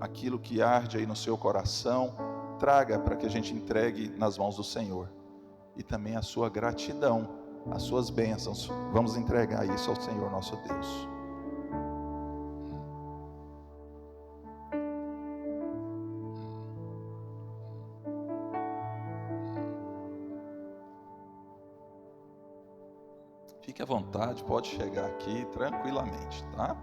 aquilo que arde aí no seu coração, traga para que a gente entregue nas mãos do Senhor. E também a sua gratidão, as suas bênçãos. Vamos entregar isso ao Senhor nosso Deus. Fique à vontade, pode chegar aqui tranquilamente, tá?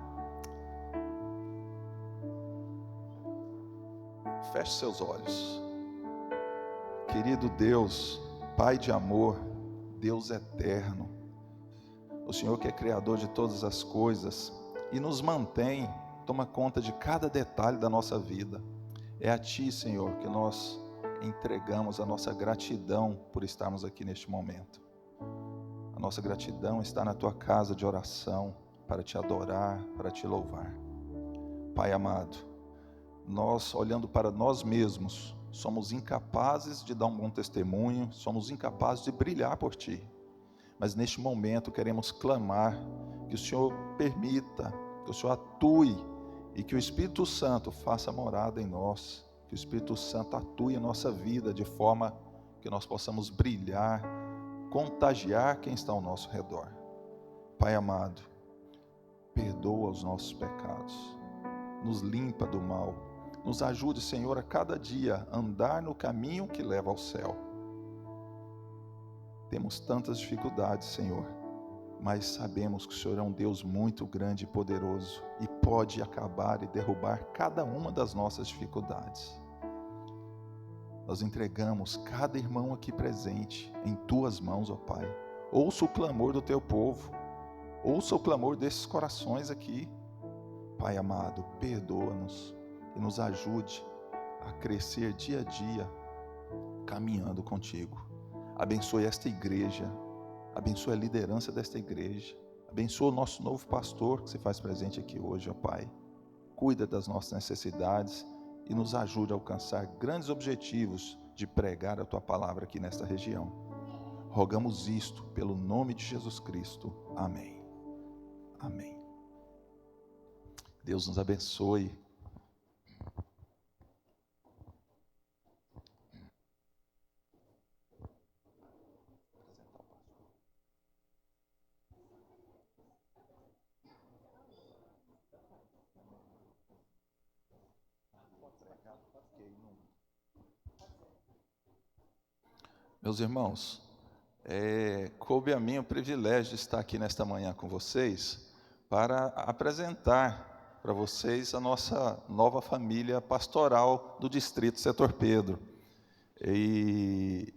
Feche seus olhos. Querido Deus, Pai de amor, Deus eterno, o Senhor que é Criador de todas as coisas e nos mantém, toma conta de cada detalhe da nossa vida. É a Ti, Senhor, que nós entregamos a nossa gratidão por estarmos aqui neste momento. A nossa gratidão está na Tua casa de oração, para Te adorar, para Te louvar. Pai amado, nós, olhando para nós mesmos, somos incapazes de dar um bom testemunho, somos incapazes de brilhar por Ti. Mas neste momento queremos clamar que o Senhor permita, que o Senhor atue e que o Espírito Santo faça morada em nós, que o Espírito Santo atue em nossa vida de forma que nós possamos brilhar, contagiar quem está ao nosso redor. Pai amado, perdoa os nossos pecados, nos limpa do mal, nos ajude, Senhor, a cada dia andar no caminho que leva ao céu. Temos tantas dificuldades, Senhor, mas sabemos que o Senhor é um Deus muito grande e poderoso e pode acabar e derrubar cada uma das nossas dificuldades. Nós entregamos cada irmão aqui presente em Tuas mãos, ó Pai. Ouça o clamor do Teu povo, ouça o clamor desses corações aqui. Pai amado, perdoa-nos e nos ajude a crescer dia a dia, caminhando contigo. Abençoe esta igreja, abençoe a liderança desta igreja, abençoe o nosso novo pastor que se faz presente aqui hoje, ó Pai. Cuida das nossas necessidades e nos ajude a alcançar grandes objetivos de pregar a Tua palavra aqui nesta região. Rogamos isto pelo nome de Jesus Cristo. Amém. Amém. Deus nos abençoe. Meus irmãos, coube a mim o privilégio de estar aqui nesta manhã com vocês para apresentar para vocês a nossa nova família pastoral do Distrito Setor Pedro. E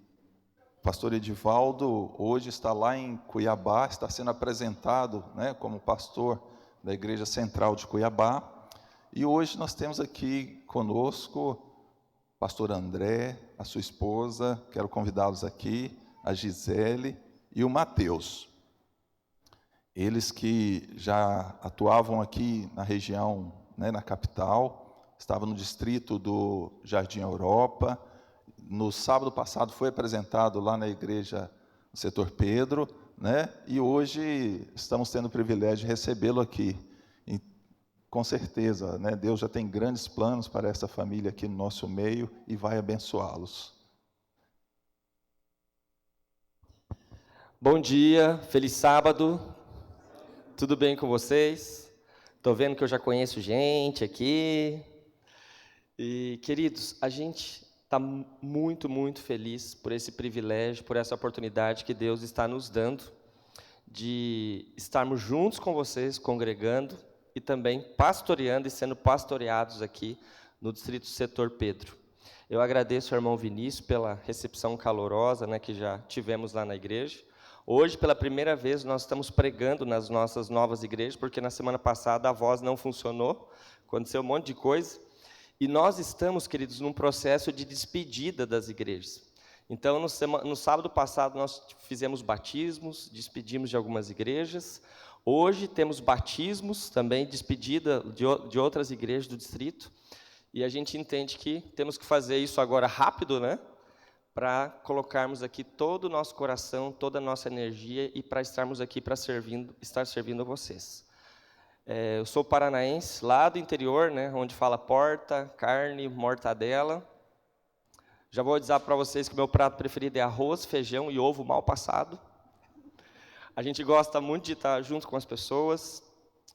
o pastor Edivaldo hoje está lá em Cuiabá, está sendo apresentado, né, como pastor da Igreja Central de Cuiabá. E hoje nós temos aqui conosco pastor André, a sua esposa, quero convidá-los aqui, a Gisele e o Mateus. Eles que já atuavam aqui na região, né, na capital, estavam no distrito do Jardim Europa. No sábado passado foi apresentado lá na igreja do Setor Pedro, né, e hoje estamos tendo o privilégio de recebê-lo aqui. Com certeza, né, Deus já tem grandes planos para essa família aqui no nosso meio e vai abençoá-los. Bom dia, feliz sábado, tudo bem com vocês? Estou vendo que eu já conheço gente aqui. E, queridos, a gente está muito, muito feliz por esse privilégio, por essa oportunidade que Deus está nos dando de estarmos juntos com vocês, congregando, e também pastoreando e sendo pastoreados aqui no Distrito Setor Pedro. Eu agradeço ao irmão Vinícius pela recepção calorosa, né, que já tivemos lá na igreja. Hoje, pela primeira vez, nós estamos pregando nas nossas novas igrejas, porque na semana passada a voz não funcionou, aconteceu um monte de coisa. E nós estamos, queridos, num processo de despedida das igrejas. Então, no sábado passado, nós fizemos batismos, despedimos de algumas igrejas. Hoje temos batismos, também despedida de outras igrejas do distrito, e a gente entende que temos que fazer isso agora rápido, né? Para colocarmos aqui todo o nosso coração, toda a nossa energia, e para estarmos aqui para estar servindo a vocês. Eu sou paranaense, lá do interior, né, onde fala porta, carne, mortadela. Já vou dizer para vocês que meu prato preferido é arroz, feijão e ovo mal passado. A gente gosta muito de estar junto com as pessoas,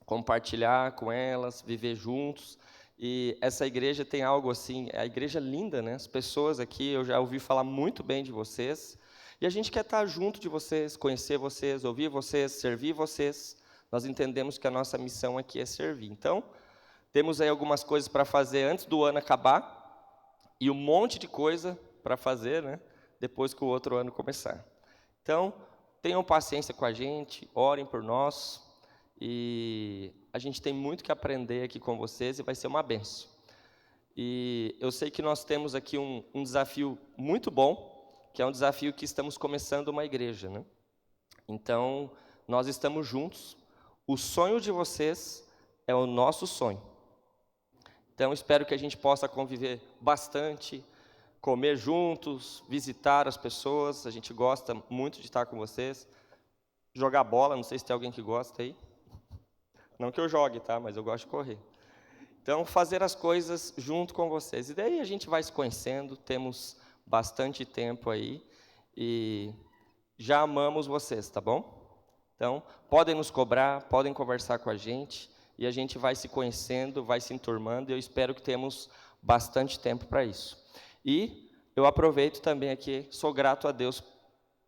compartilhar com elas, viver juntos. E essa igreja tem algo assim, a igreja é linda, né? As pessoas aqui, eu já ouvi falar muito bem de vocês. E a gente quer estar junto de vocês, conhecer vocês, ouvir vocês, servir vocês. Nós entendemos que a nossa missão aqui é servir. Então, temos aí algumas coisas para fazer antes do ano acabar e um monte de coisa para fazer, né, depois que o outro ano começar. Então, tenham paciência com a gente, orem por nós e a gente tem muito que aprender aqui com vocês e vai ser uma benção. E eu sei que nós temos aqui um desafio muito bom, que é um desafio que estamos começando uma igreja, né? Então, nós estamos juntos. O sonho de vocês é o nosso sonho. Então, espero que a gente possa conviver bastante, comer juntos, visitar as pessoas. A gente gosta muito de estar com vocês. Jogar bola, não sei se tem alguém que gosta aí. Não que eu jogue, tá? Mas eu gosto de correr. Então, fazer as coisas junto com vocês. E daí a gente vai se conhecendo, temos bastante tempo aí. E já amamos vocês, tá bom? Então, podem nos cobrar, podem conversar com a gente, e a gente vai se conhecendo, vai se enturmando, e eu espero que temos bastante tempo para isso. E eu aproveito também aqui, sou grato a Deus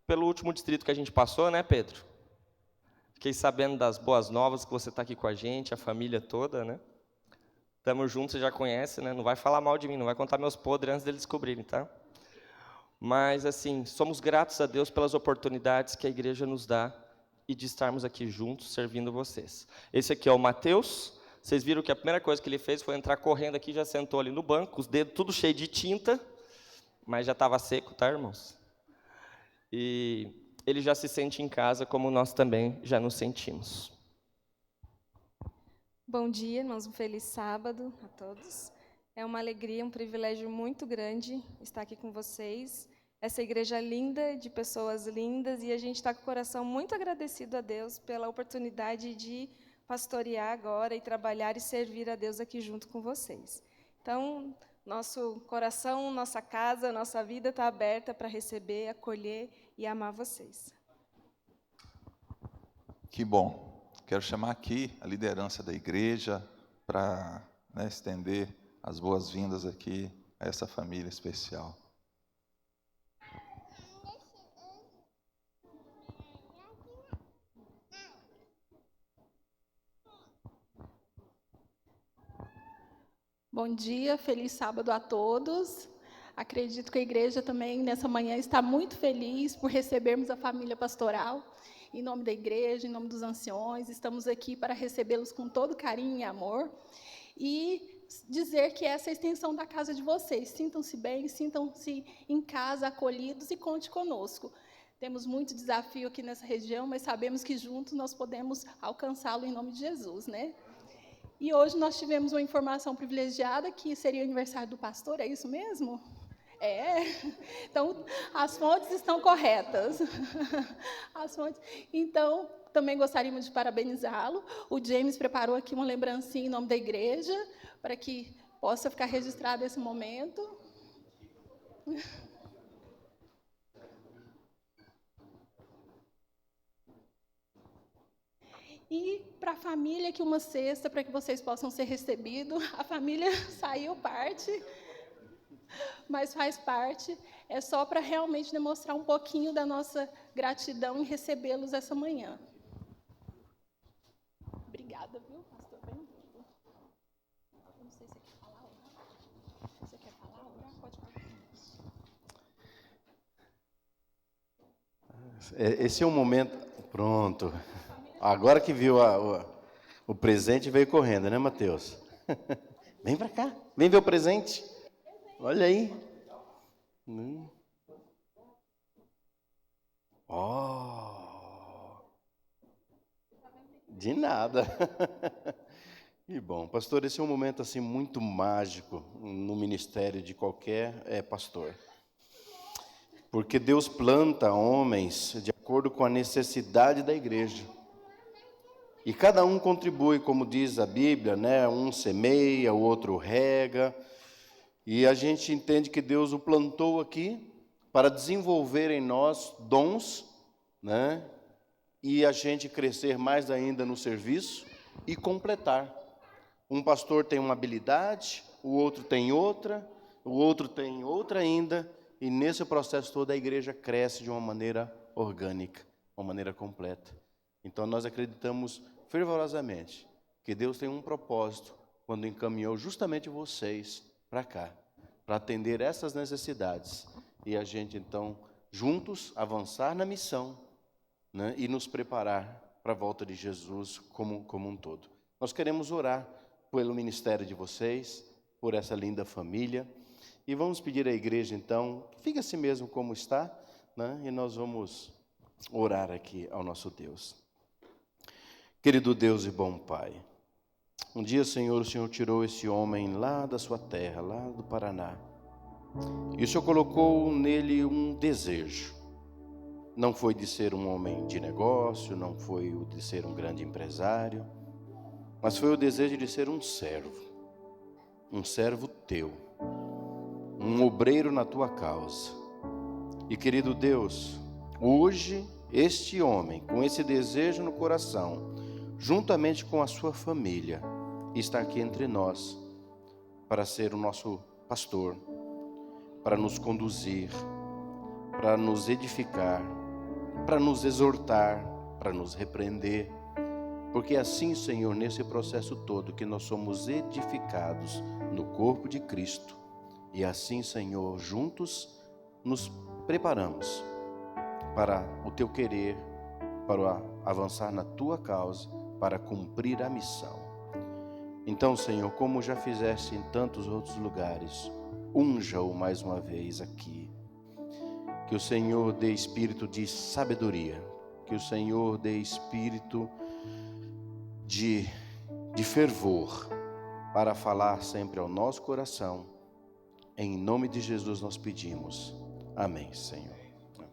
pelo último distrito que a gente passou, né, Pedro? Fiquei sabendo das boas novas, que você está aqui com a gente, a família toda, né? Estamos juntos, você já conhece, né? Não vai falar mal de mim, não vai contar meus podres antes deles descobrirem, tá? Mas, assim, somos gratos a Deus pelas oportunidades que a igreja nos dá e de estarmos aqui juntos, servindo vocês. Esse aqui é o Mateus. Vocês viram que a primeira coisa que ele fez foi entrar correndo aqui, já sentou ali no banco, os dedos tudo cheio de tinta, mas já estava seco, tá, irmãos? E ele já se sente em casa, como nós também já nos sentimos. Bom dia, irmãos, um feliz sábado a todos. É uma alegria, um privilégio muito grande estar aqui com vocês. Essa igreja linda, de pessoas lindas, e a gente está com o coração muito agradecido a Deus pela oportunidade de pastorear agora e trabalhar e servir a Deus aqui junto com vocês. Então, nosso coração, nossa casa, nossa vida está aberta para receber, acolher e amar vocês. Que bom. Quero chamar aqui a liderança da igreja para, né, estender as boas-vindas aqui a essa família especial. Bom dia, feliz sábado a todos. Acredito que a igreja também, nessa manhã, está muito feliz por recebermos a família pastoral. Em nome da igreja, em nome dos anciões, estamos aqui para recebê-los com todo carinho e amor. E dizer que essa é a extensão da casa de vocês. Sintam-se bem, sintam-se em casa, acolhidos e conte conosco. Temos muito desafio aqui nessa região, mas sabemos que juntos nós podemos alcançá-lo em nome de Jesus, né? E hoje nós tivemos uma informação privilegiada que seria o aniversário do pastor, é isso mesmo? É. Então, as fontes estão corretas. As fontes. Então, também gostaríamos de parabenizá-lo. O James preparou aqui uma lembrancinha em nome da igreja, para que possa ficar registrado esse momento. E para a família, aqui uma cesta para que vocês possam ser recebidos. A família saiu parte, mas faz parte. É só para realmente demonstrar um pouquinho da nossa gratidão em recebê-los essa manhã. Obrigada, viu, pastor? Bem-vindo. Eu não sei se você quer falar ou não. Você quer falar ou não? Pode falar. Esse é um momento... Pronto. Agora que viu o presente, veio correndo, né, Mateus? Vem para cá, vem ver o presente. Olha aí. Oh. De nada. Que bom. Pastor, esse é um momento assim muito mágico no ministério de qualquer pastor. Porque Deus planta homens de acordo com a necessidade da igreja. E cada um contribui, como diz a Bíblia, né? Um semeia, o outro rega. E a gente entende que Deus o plantou aqui para desenvolver em nós dons, né? E a gente crescer mais ainda no serviço e completar. Um pastor tem uma habilidade, o outro tem outra, o outro tem outra ainda, e nesse processo todo a igreja cresce de uma maneira orgânica, uma maneira completa. Então nós acreditamos fervorosamente que Deus tem um propósito quando encaminhou justamente vocês para cá, para atender essas necessidades, e a gente então juntos avançar na missão, né, e nos preparar para a volta de Jesus como um todo. Nós queremos orar pelo ministério de vocês, por essa linda família, e vamos pedir à igreja então, fique assim mesmo como está, né, e nós vamos orar aqui ao nosso Deus. Querido Deus e bom Pai, um dia, Senhor, o Senhor tirou esse homem lá da sua terra, lá do Paraná, e o Senhor colocou nele um desejo. Não foi de ser um homem de negócio, não foi o de ser um grande empresário, mas foi o desejo de ser um servo teu, um obreiro na tua causa. E querido Deus, hoje este homem, com esse desejo no coração, juntamente com a sua família, está aqui entre nós para ser o nosso pastor, para nos conduzir, para nos edificar, para nos exortar, para nos repreender, porque assim, Senhor, nesse processo todo que nós somos edificados no corpo de Cristo, e assim, Senhor, juntos nos preparamos para o teu querer, para avançar na tua causa, para cumprir a missão. Então, Senhor, como já fizeste em tantos outros lugares, unja-o mais uma vez aqui. Que o Senhor dê espírito de sabedoria, que o Senhor dê espírito de fervor para falar sempre ao nosso coração. Em nome de Jesus nós pedimos. Amém, Senhor. Amém.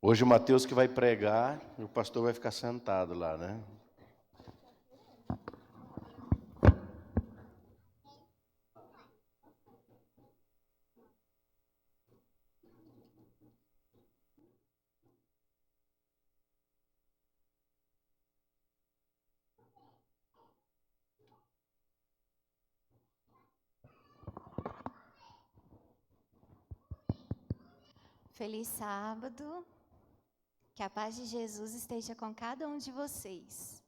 Hoje o Mateus que vai pregar e o pastor vai ficar sentado lá, né? Feliz sábado, que a paz de Jesus esteja com cada um de vocês.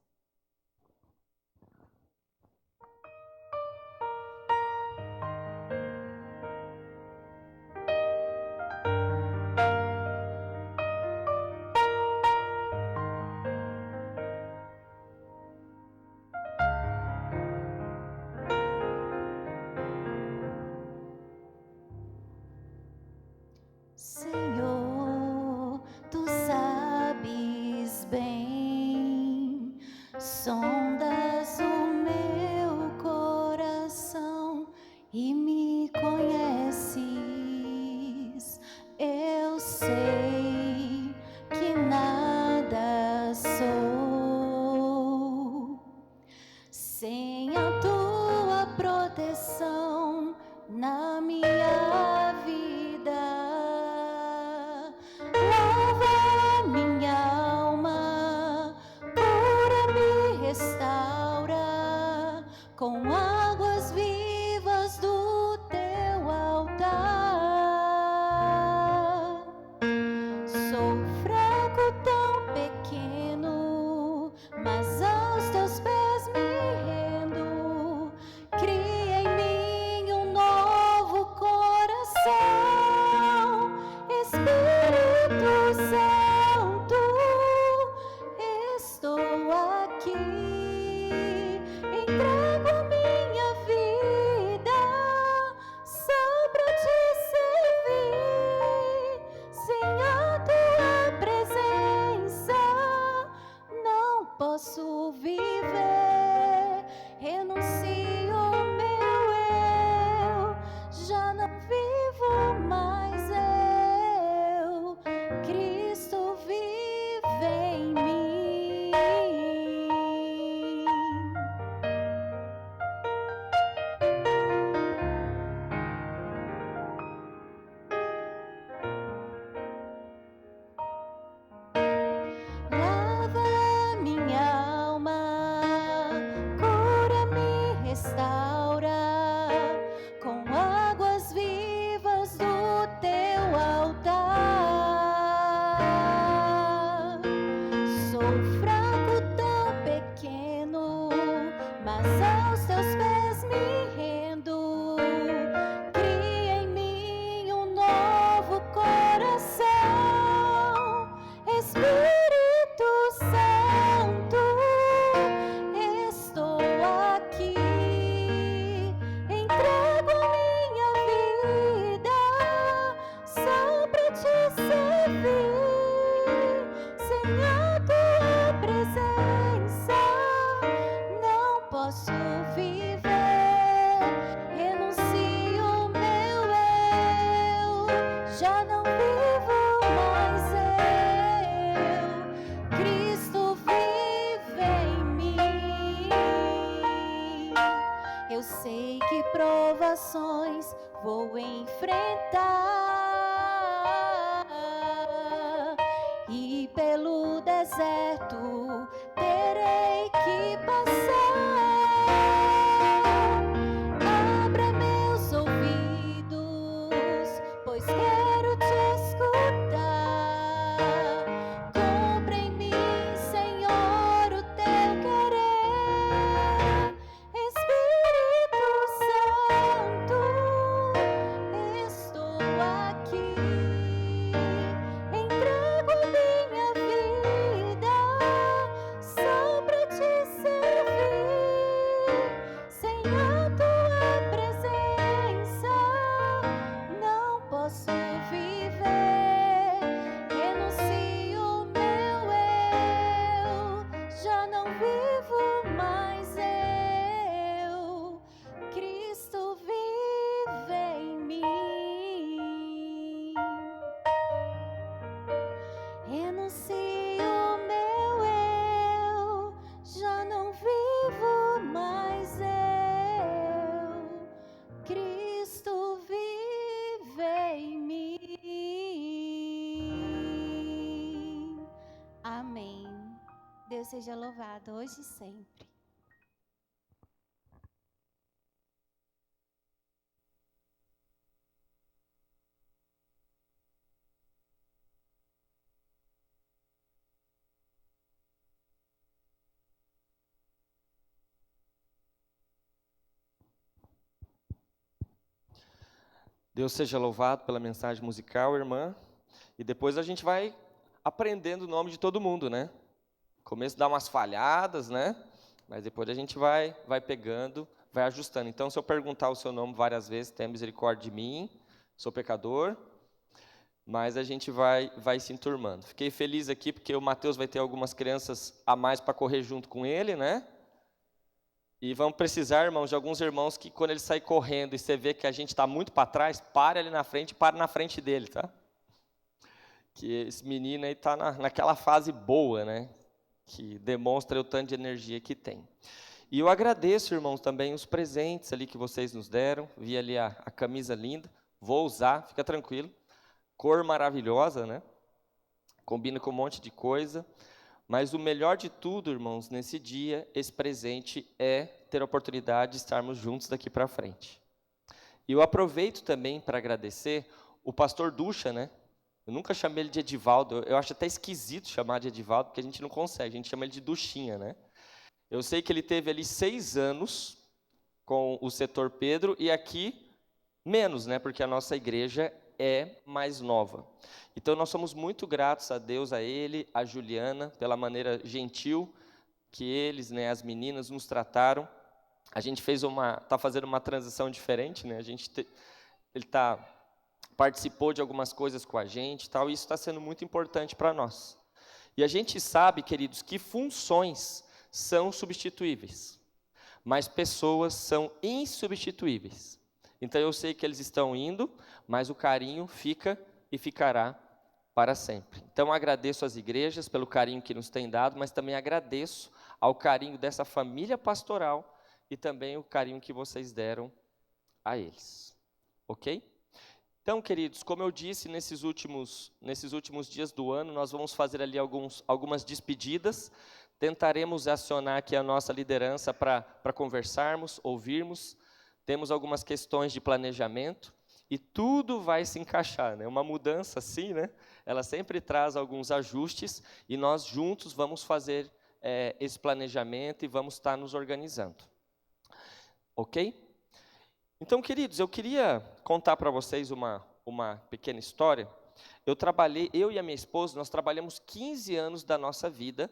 Senhor, tu sabes bem, sondas o meu coração e me conheces. Eu sei que nada sou sem a tua proteção na minha vida. Lava minha alma, cura-me, restaura com águas vivas do teu altar. Sou fraco, tão pequeno, mas aos teus pés me rendo. Cria em mim um novo coração, Espírito Santo, estou aqui, entrego a minha vida só pra te servir. Sem a tua presença não posso viver. Renuncio ao meu eu, já não vivo mais eu. vou enfrentar, e pelo deserto terei que passar. Abra meus ouvidos, pois quero te escutar. Cumpra em mim, Senhor, o teu querer. Espírito Santo, estou aqui. Entrego minha vida só pra te servir. Sem a tua presença não posso viver. Renuncio meu eu, já não vivo mais eu. Cristo vive em mim. Renuncio meu eu, já não vivo mais eu. Cristo vive em mim. Amém. Deus seja louvado hoje e sempre. Deus seja louvado pela mensagem musical, irmã. E depois a gente vai aprendendo o nome de todo mundo, né? No começo dá umas falhadas, né? Mas depois a gente vai pegando, vai ajustando. Então, se eu perguntar o seu nome várias vezes, tenha misericórdia de mim, sou pecador. Mas a gente vai se enturmando. Fiquei feliz aqui porque o Mateus vai ter algumas crianças a mais para correr junto com ele, né? E vamos precisar, irmãos, de alguns irmãos que quando ele sair correndo e você vê que a gente está muito para trás, pare ali na frente e pare na frente dele, tá? Que esse menino aí está naquela fase boa, né? Que demonstra o tanto de energia que tem. E eu agradeço, irmãos, também os presentes ali que vocês nos deram. Vi ali a camisa linda, vou usar, fica tranquilo. Cor maravilhosa, né? Combina com um monte de coisa. Mas o melhor de tudo, irmãos, nesse dia, esse presente é ter a oportunidade de estarmos juntos daqui para frente. E eu aproveito também para agradecer o pastor Ducha, né? Eu nunca chamei ele de Edivaldo, eu acho até esquisito chamar de Edivaldo, porque a gente não consegue, a gente chama ele de Duchinha, né? Eu sei que ele teve ali 6 anos com o setor Pedro, e aqui menos, né? Porque a nossa igreja é mais nova. Então, nós somos muito gratos a Deus, a ele, a Juliana, pela maneira gentil que eles, né, as meninas, nos trataram. A gente está fazendo uma transição diferente, né? Ele participou de algumas coisas com a gente, tal, e isso está sendo muito importante para nós. E a gente sabe, queridos, que funções são substituíveis, mas pessoas são insubstituíveis. Então, eu sei que eles estão indo, mas o carinho fica e ficará para sempre. Então, agradeço às igrejas pelo carinho que nos têm dado, mas também agradeço ao carinho dessa família pastoral e também o carinho que vocês deram a eles. Ok? Então, queridos, como eu disse, nesses últimos dias do ano, nós vamos fazer ali algumas despedidas. Tentaremos acionar aqui a nossa liderança para conversarmos, ouvirmos. Temos algumas questões de planejamento. E tudo vai se encaixar, né? Uma mudança assim, né? Ela sempre traz alguns ajustes e nós juntos vamos fazer esse planejamento e vamos estar nos organizando. Ok? Então, queridos, eu queria contar para vocês uma pequena história. Eu e a minha esposa, nós trabalhamos 15 anos da nossa vida,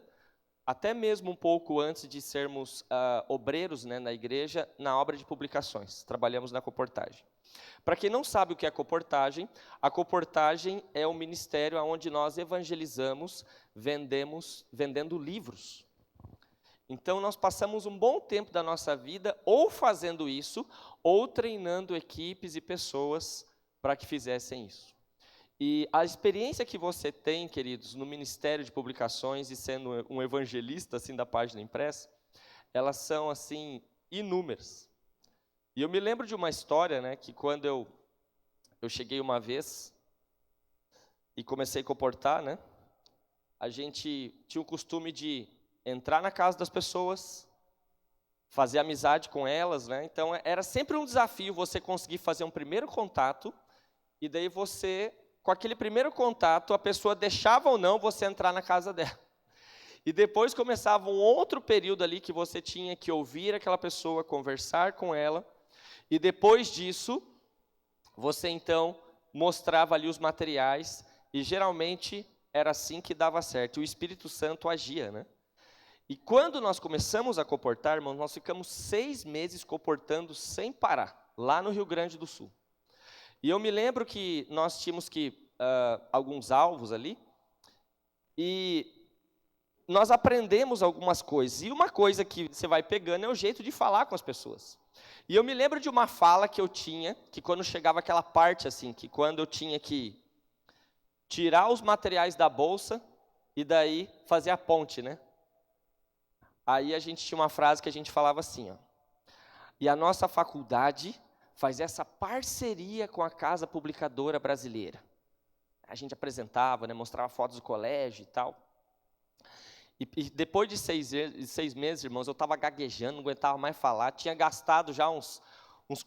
até mesmo um pouco antes de sermos obreiros, né, na igreja, na obra de publicações. Trabalhamos na Coportagem. Para quem não sabe o que é a Coportagem é um ministério onde nós evangelizamos, vendendo livros. Então, nós passamos um bom tempo da nossa vida ou fazendo isso, ou treinando equipes e pessoas para que fizessem isso. E a experiência que você tem, queridos, no Ministério de Publicações e sendo um evangelista assim da página impressa, elas são assim inúmeras. E eu me lembro de uma história, né, que quando eu cheguei uma vez e comecei a comportar, né, a gente tinha o costume de entrar na casa das pessoas, fazer amizade com elas, né? Então era sempre um desafio você conseguir fazer um primeiro contato, e daí você, com aquele primeiro contato, a pessoa deixava ou não você entrar na casa dela. E depois começava um outro período ali que você tinha que ouvir aquela pessoa, conversar com ela, e depois disso, você então mostrava ali os materiais, e geralmente era assim que dava certo, o Espírito Santo agia, né? E quando nós começamos a comportar, irmãos, nós ficamos 6 meses comportando sem parar, lá no Rio Grande do Sul. E eu me lembro que nós tínhamos alguns alvos ali, e nós aprendemos algumas coisas. E uma coisa que você vai pegando é o jeito de falar com as pessoas. E eu me lembro de uma fala que eu tinha, que quando chegava aquela parte assim, que quando eu tinha que tirar os materiais da bolsa e daí fazer a ponte, né? Aí a gente tinha uma frase que a gente falava assim, ó. E a nossa faculdade faz essa parceria com a Casa Publicadora Brasileira. A gente apresentava, né, mostrava fotos do colégio e tal. E depois de 6 meses, irmãos, eu estava gaguejando, não aguentava mais falar. Tinha gastado já uns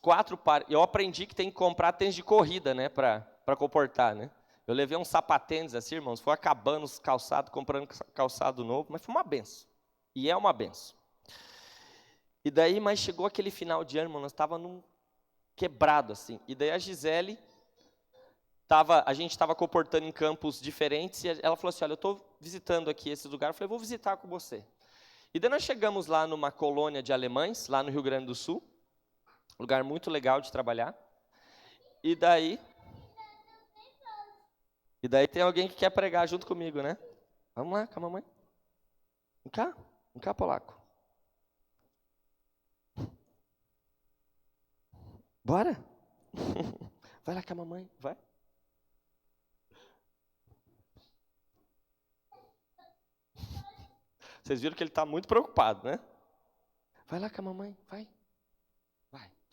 4 pares. Eu aprendi que tem que comprar tênis de corrida, né, para comportar, né. Eu levei uns sapatênis assim, irmãos, foi acabando os calçados, comprando calçado novo, mas foi uma benção. E é uma benção. E daí, mas chegou aquele final de ano, irmão, nós estávamos quebrado, assim. E daí a Gisele, a gente estava comportando em campos diferentes, e ela falou assim, olha, eu estou visitando aqui esse lugar. Eu falei, vou visitar com você. E daí nós chegamos lá numa colônia de alemães, lá no Rio Grande do Sul, lugar muito legal de trabalhar. E daí tem alguém que quer pregar junto comigo, né? Vamos lá com a mamãe. Vem cá, polaco. Bora? Vai lá com a mamãe, vai. Vocês viram que ele está muito preocupado, né? Vai lá com a mamãe, vai.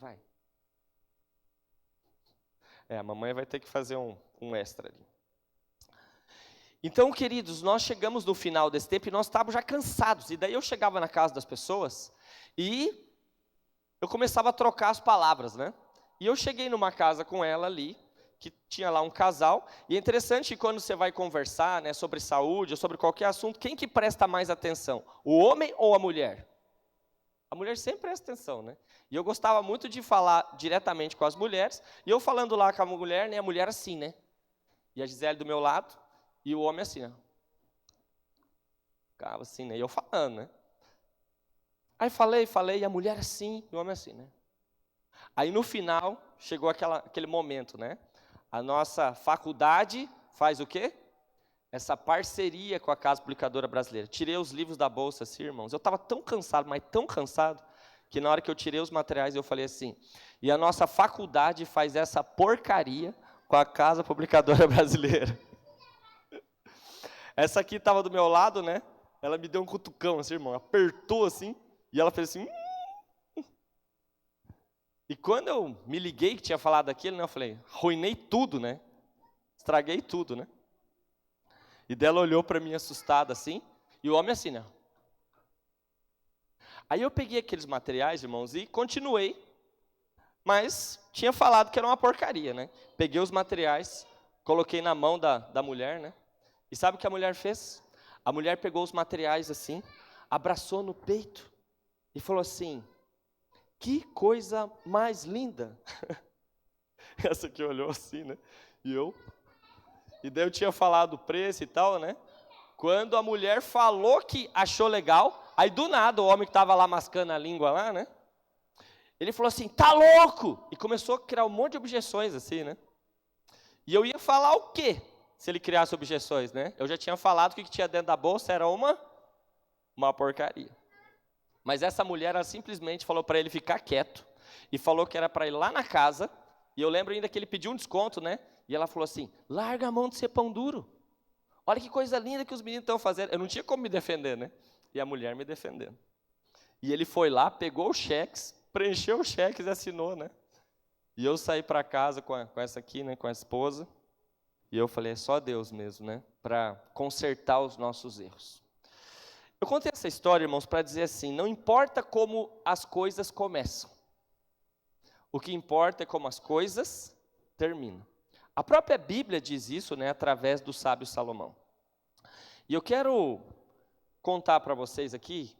Vai. A mamãe vai ter que fazer um extra ali. Então, queridos, nós chegamos no final desse tempo e nós estávamos já cansados. E daí eu chegava na casa das pessoas e eu começava a trocar as palavras, né? E eu cheguei numa casa com ela ali, que tinha lá um casal. E é interessante que quando você vai conversar, né, sobre saúde ou sobre qualquer assunto, quem que presta mais atenção? O homem ou a mulher? A mulher sempre presta atenção, né? E eu gostava muito de falar diretamente com as mulheres. E eu falando lá com a mulher, né, a mulher assim, né? E a Gisele do meu lado. E o homem assim, ó. Ficava assim, né? E eu falando, né? Aí falei, e a mulher assim, e o homem assim, né? Aí no final, chegou aquele momento, né? A nossa faculdade faz o quê? Essa parceria com a Casa Publicadora Brasileira. Tirei os livros da bolsa, assim, irmãos. Eu estava tão cansado, mas tão cansado, que na hora que eu tirei os materiais, eu falei assim, e a nossa faculdade faz essa porcaria com a Casa Publicadora Brasileira. Essa aqui estava do meu lado, né? Ela me deu um cutucão, assim, irmão. Apertou, assim, e ela fez assim... E quando eu me liguei que tinha falado aquilo, né, eu falei, arruinei tudo, né? Estraguei tudo, né? E dela olhou para mim assustada, assim, e o homem assim, né? Aí eu peguei aqueles materiais, irmãos, e continuei, mas tinha falado que era uma porcaria, né? Peguei os materiais, coloquei na mão da mulher, né? E sabe o que a mulher fez? A mulher pegou os materiais assim, abraçou no peito e falou assim, que coisa mais linda. Essa aqui olhou assim, né? E daí eu tinha falado o preço e tal, né? Quando a mulher falou que achou legal, aí do nada o homem que estava lá mascando a língua lá, né? Ele falou assim, tá louco! E começou a criar um monte de objeções assim, né? E eu ia falar o quê? Se ele criasse objeções, né? Eu já tinha falado que o que tinha dentro da bolsa era uma porcaria. Mas essa mulher, ela simplesmente falou para ele ficar quieto e falou que era para ir lá na casa. E eu lembro ainda que ele pediu um desconto, né? E ela falou assim, larga a mão de ser pão duro. Olha que coisa linda que os meninos estão fazendo. Eu não tinha como me defender, né? E a mulher me defendendo. E ele foi lá, pegou os cheques, preencheu os cheques e assinou, né? E eu saí para casa com essa aqui, né, com a esposa, e eu falei, é só Deus mesmo, né, para consertar os nossos erros. Eu contei essa história, irmãos, para dizer assim, não importa como as coisas começam, o que importa é como as coisas terminam. A própria Bíblia diz isso, né, através do sábio Salomão. E eu quero contar para vocês aqui,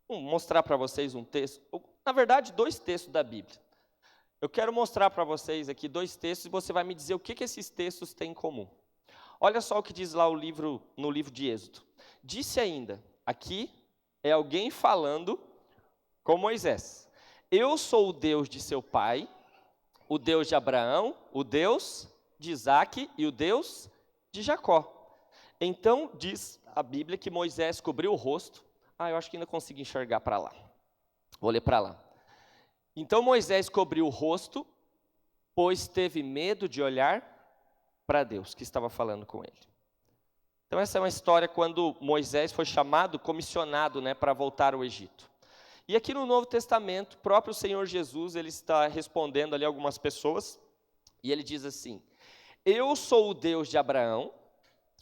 mostrar para vocês um texto, na verdade, 2 textos da Bíblia. Eu quero mostrar para vocês aqui 2 textos e você vai me dizer o que esses textos têm em comum. Olha só o que diz lá no livro de Êxodo. Disse ainda, aqui é alguém falando com Moisés. Eu sou o Deus de seu pai, o Deus de Abraão, o Deus de Isaque e o Deus de Jacó. Então diz a Bíblia que Moisés cobriu o rosto. Eu acho que ainda consigo enxergar para lá. Vou ler para lá. Então Moisés cobriu o rosto, pois teve medo de olhar para Deus, que estava falando com ele. Então essa é uma história quando Moisés foi chamado, comissionado, né, para voltar ao Egito. E aqui no Novo Testamento, o próprio Senhor Jesus, ele está respondendo ali algumas pessoas, e ele diz assim, eu sou o Deus de Abraão,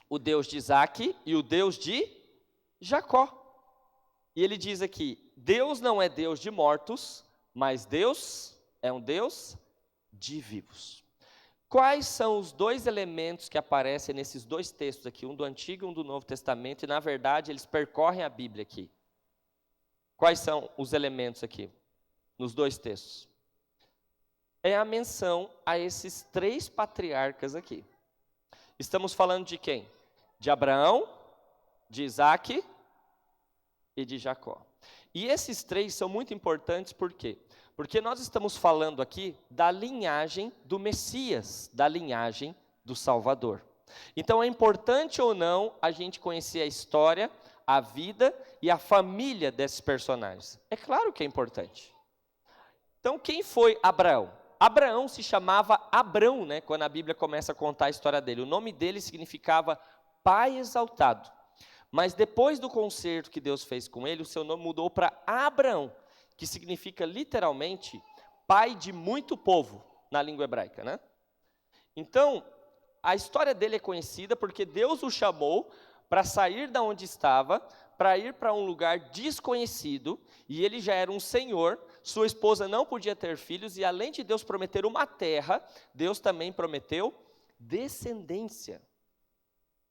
o Deus de Isaque e o Deus de Jacó. E ele diz aqui, Deus não é Deus de mortos, mas Deus é um Deus de vivos. Quais são os 2 elementos que aparecem nesses 2 textos aqui, um do Antigo e um do Novo Testamento, e na verdade eles percorrem a Bíblia aqui? Quais são os elementos aqui, nos 2 textos? É a menção a esses 3 patriarcas aqui. Estamos falando de quem? De Abraão, de Isaque e de Jacó. E esses 3 são muito importantes, por quê? Porque nós estamos falando aqui da linhagem do Messias, da linhagem do Salvador. Então é importante ou não a gente conhecer a história, a vida e a família desses personagens? É claro que é importante. Então quem foi Abraão? Abraão se chamava Abrão, né, quando a Bíblia começa a contar a história dele. O nome dele significava Pai Exaltado. Mas depois do concerto que Deus fez com ele, o seu nome mudou para Abraão, que significa literalmente pai de muito povo, na língua hebraica, né? Então, a história dele é conhecida porque Deus o chamou para sair da onde estava, para ir para um lugar desconhecido, e ele já era um senhor, sua esposa não podia ter filhos, e além de Deus prometer uma terra, Deus também prometeu descendência.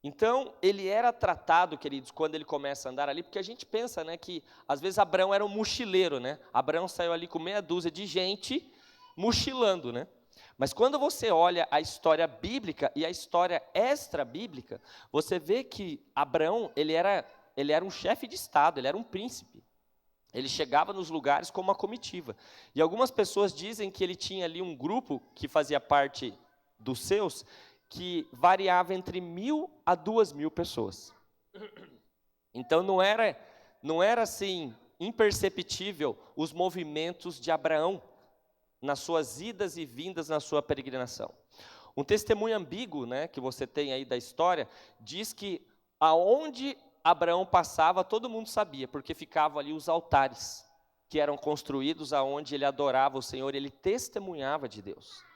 Então, ele era tratado, queridos, quando ele começa a andar ali, porque a gente pensa, né, que às vezes Abraão era um mochileiro, né? Abraão saiu ali com meia dúzia de gente mochilando, né? Mas quando você olha a história bíblica e a história extra-bíblica, você vê que Abraão, ele era um chefe de estado, ele era um príncipe. Ele chegava nos lugares com uma comitiva. E algumas pessoas dizem que ele tinha ali um grupo que fazia parte dos seus, que variava entre 1.000 a 2.000 pessoas. Então não era assim imperceptível os movimentos de Abraão nas suas idas e vindas na sua peregrinação. Um testemunho ambíguo, né, que você tem aí da história, diz que aonde Abraão passava, todo mundo sabia, porque ficavam ali os altares que eram construídos aonde ele adorava o Senhor, ele testemunhava de Deus.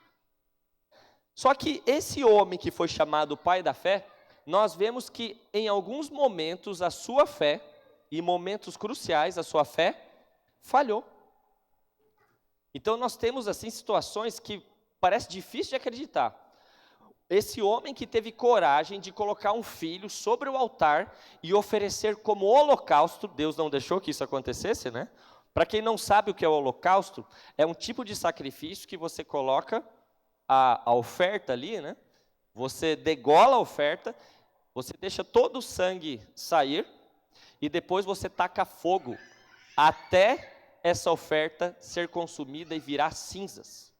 Só que esse homem que foi chamado pai da fé, nós vemos que em alguns momentos a sua fé, em momentos cruciais a sua fé, falhou. Então nós temos assim situações que parece difícil de acreditar. Esse homem que teve coragem de colocar um filho sobre o altar e oferecer como holocausto, Deus não deixou que isso acontecesse, né? Para quem não sabe o que é o holocausto, é um tipo de sacrifício que você coloca a oferta ali, né? Você degola a oferta, você deixa todo o sangue sair e depois você taca fogo até essa oferta ser consumida e virar cinzas.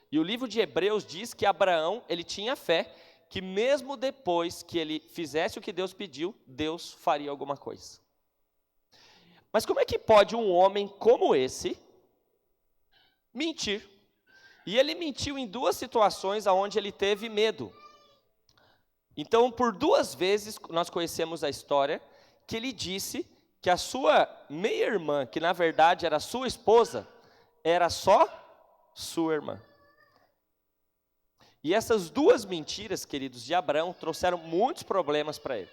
E o livro de Hebreus diz que Abraão, ele tinha fé que mesmo depois que ele fizesse o que Deus pediu, Deus faria alguma coisa. Mas como é que pode um homem como esse mentir? E ele mentiu em 2 situações onde ele teve medo. Então, por 2 vezes, nós conhecemos a história, que ele disse que a sua meia-irmã, que na verdade era sua esposa, era só sua irmã. E essas duas mentiras, queridos, de Abraão, trouxeram muitos problemas para ele.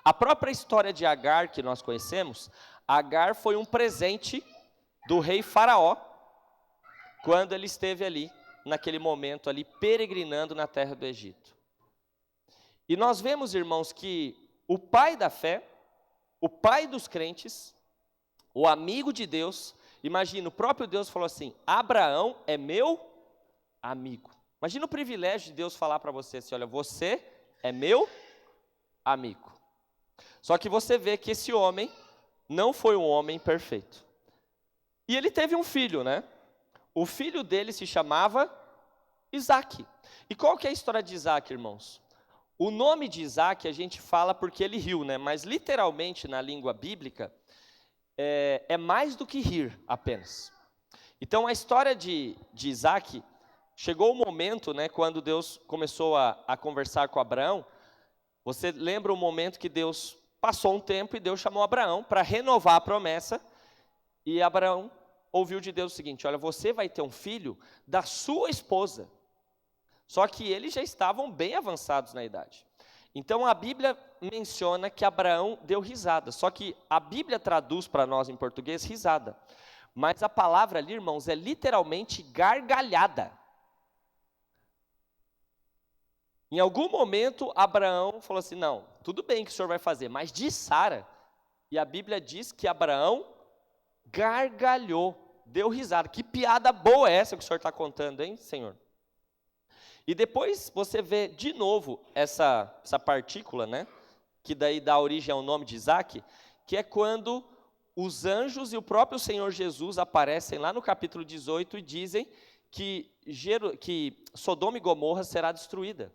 A própria história de Agar, que nós conhecemos, Agar foi um presente do rei Faraó, quando ele esteve ali, naquele momento ali, peregrinando na terra do Egito. E nós vemos, irmãos, que o pai da fé, o pai dos crentes, o amigo de Deus, imagina, o próprio Deus falou assim: Abraão é meu amigo. Imagina o privilégio de Deus falar para você assim: olha, você é meu amigo. Só que você vê que esse homem não foi um homem perfeito. E ele teve um filho, né? O filho dele se chamava Isaac. E qual que é a história de Isaac, irmãos? O nome de Isaac a gente fala porque ele riu, né? Mas literalmente na língua bíblica é mais do que rir apenas. Então a história de Isaac, chegou o momento, né, quando Deus começou a conversar com Abraão. Você lembra o momento que Deus passou um tempo e Deus chamou Abraão para renovar a promessa. E Abraão ouviu de Deus o seguinte: olha, você vai ter um filho da sua esposa. Só que eles já estavam bem avançados na idade. Então a Bíblia menciona que Abraão deu risada. Só que a Bíblia traduz para nós em português risada. Mas a palavra ali, irmãos, é literalmente gargalhada. Em algum momento Abraão falou assim: não, tudo bem que o senhor vai fazer, mas de Sara. E a Bíblia diz que Abraão gargalhou, deu risada. Que piada boa é essa que o senhor está contando, hein, Senhor? E depois você vê de novo essa partícula, né, que daí dá origem ao nome de Isaac, que é quando os anjos e o próprio Senhor Jesus aparecem lá no capítulo 18 e dizem que Sodoma e Gomorra será destruída.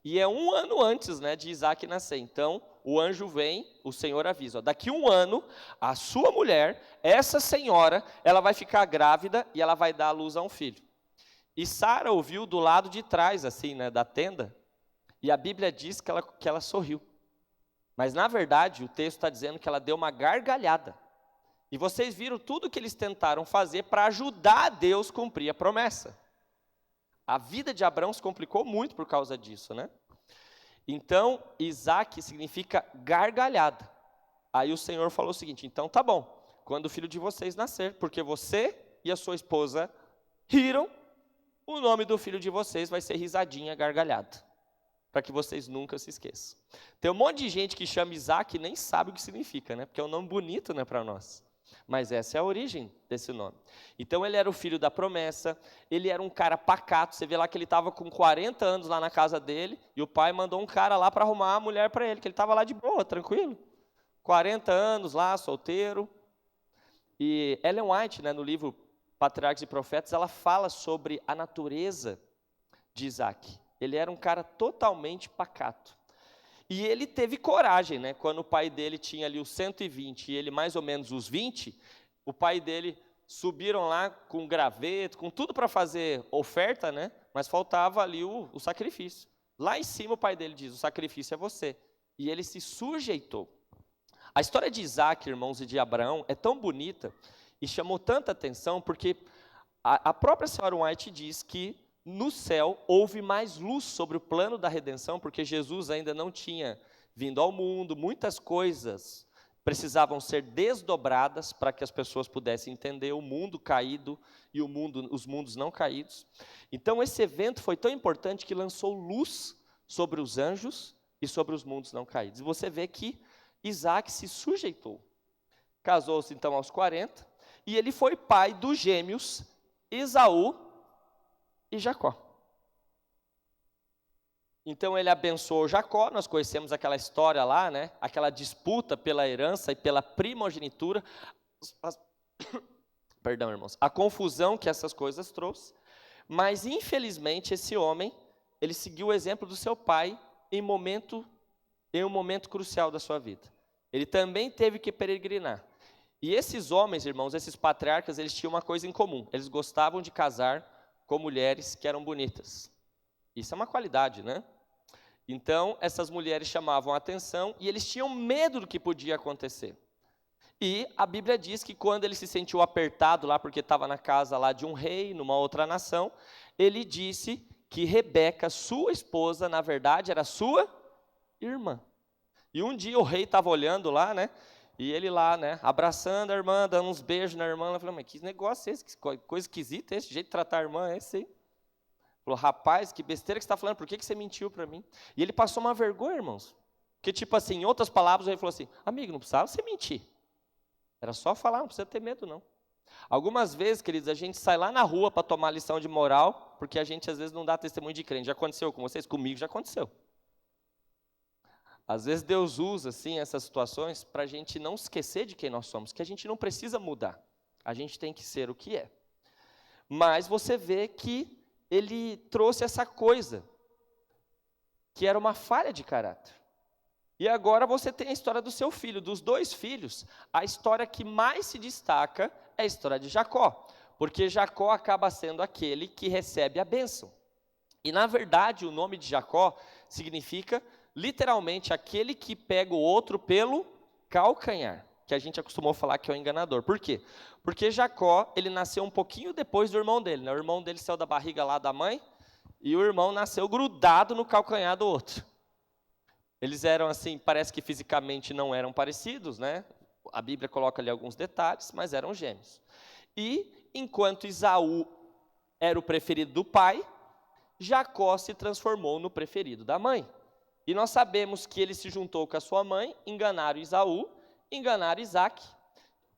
E é um ano antes, né, de Isaac nascer. Então, o anjo vem, o Senhor avisa: ó, daqui um ano, a sua mulher, essa senhora, ela vai ficar grávida e ela vai dar à luz a um filho. E Sara ouviu do lado de trás, assim, né, da tenda, e a Bíblia diz que ela sorriu. Mas, na verdade, o texto está dizendo que ela deu uma gargalhada. E vocês viram tudo que eles tentaram fazer para ajudar Deus a cumprir a promessa. A vida de Abraão se complicou muito por causa disso, né? Então, Isaac significa gargalhada. Aí o Senhor falou o seguinte: então tá bom, quando o filho de vocês nascer, porque você e a sua esposa riram, o nome do filho de vocês vai ser risadinha gargalhada, para que vocês nunca se esqueçam. Tem um monte de gente que chama Isaac e nem sabe o que significa, né? Porque é um nome bonito, né, para nós. Mas essa é a origem desse nome. Então ele era o filho da promessa, ele era um cara pacato. Você vê lá que ele estava com 40 anos lá na casa dele, e o pai mandou um cara lá para arrumar a mulher para ele, que ele estava lá de boa, tranquilo. 40 anos lá, solteiro. E Ellen White, né, no livro Patriarcas e Profetas, ela fala sobre a natureza de Isaac. Ele era um cara totalmente pacato. E ele teve coragem, né? Quando o pai dele tinha ali os 120 e ele mais ou menos os 20, o pai dele subiram lá com graveto, com tudo para fazer oferta, né? Mas faltava ali o sacrifício. Lá em cima o pai dele diz: o sacrifício é você. E ele se sujeitou. A história de Isaac, irmãos, e de Abraão é tão bonita e chamou tanta atenção porque a própria senhora White diz que no céu houve mais luz sobre o plano da redenção, porque Jesus ainda não tinha vindo ao mundo, muitas coisas precisavam ser desdobradas para que as pessoas pudessem entender o mundo caído e os mundos não caídos. Então esse evento foi tão importante que lançou luz sobre os anjos e sobre os mundos não caídos. E você vê que Isaac se sujeitou. Casou-se então aos 40, e ele foi pai dos gêmeos Esaú e Jacó. Então ele abençoou Jacó. Nós conhecemos aquela história lá, né? Aquela disputa pela herança e pela primogenitura. Perdão, irmãos. A confusão que essas coisas trouxe. Mas infelizmente esse homem, ele seguiu o exemplo do seu pai em um momento crucial da sua vida. Ele também teve que peregrinar. E esses homens, irmãos, esses patriarcas, eles tinham uma coisa em comum: eles gostavam de casar com mulheres que eram bonitas. Isso é uma qualidade, né? Então, essas mulheres chamavam a atenção e eles tinham medo do que podia acontecer. E a Bíblia diz que quando ele se sentiu apertado lá, porque estava na casa lá de um rei, numa outra nação, ele disse que Rebeca, sua esposa, na verdade, era sua irmã. E um dia o rei estava olhando lá, né? E ele lá, né? Abraçando a irmã, dando uns beijos na irmã. Ela falou, mas que negócio é esse? Que coisa esquisita, esse jeito de tratar a irmã é esse aí? Falou, rapaz, que besteira que você está falando, por que você mentiu para mim? E ele passou uma vergonha, irmãos. Porque, tipo assim, em outras palavras, ele falou assim, amigo, não precisava você mentir. Era só falar, não precisa ter medo, não. Algumas vezes, queridos, a gente sai lá na rua para tomar lição de moral, porque a gente, às vezes, não dá testemunho de crente. Já aconteceu com vocês? Comigo já aconteceu. Às vezes, Deus usa, assim, essas situações para a gente não esquecer de quem nós somos, que a gente não precisa mudar. A gente tem que ser o que é. Mas você vê que ele trouxe essa coisa, que era uma falha de caráter. E agora você tem a história do seu filho, dos dois filhos. A história que mais se destaca é a história de Jacó, porque Jacó acaba sendo aquele que recebe a bênção. E, na verdade, o nome de Jacó significa, literalmente, aquele que pega o outro pelo calcanhar, que a gente acostumou falar que é o enganador. Por quê? Porque Jacó, ele nasceu um pouquinho depois do irmão dele, né? O irmão dele saiu da barriga lá da mãe, e o irmão nasceu grudado no calcanhar do outro. Eles eram assim, parece que fisicamente não eram parecidos, né? A Bíblia coloca ali alguns detalhes, mas eram gêmeos. E, enquanto Esaú era o preferido do pai, Jacó se transformou no preferido da mãe. E nós sabemos que ele se juntou com a sua mãe, enganaram Esaú, enganaram Isaac,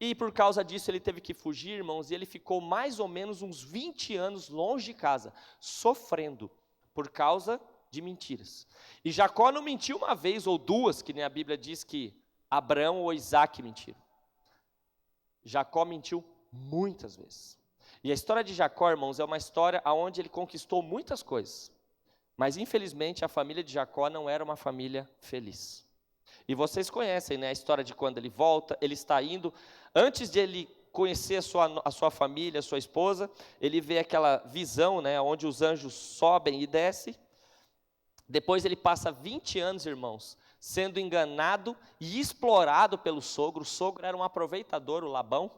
e por causa disso ele teve que fugir, irmãos, e ele ficou mais ou menos uns 20 anos longe de casa, sofrendo por causa de mentiras. E Jacó não mentiu uma vez ou duas, que nem a Bíblia diz que Abraão ou Isaac mentiram. Jacó mentiu muitas vezes. E a história de Jacó, irmãos, é uma história onde ele conquistou muitas coisas. Mas, infelizmente, a família de Jacó não era uma família feliz. E vocês conhecem, né, a história de quando ele volta, ele está indo, antes de ele conhecer a sua família, a sua esposa, ele vê aquela visão, né, onde os anjos sobem e descem. Depois ele passa 20 anos, irmãos, sendo enganado e explorado pelo sogro. O sogro era um aproveitador, o Labão.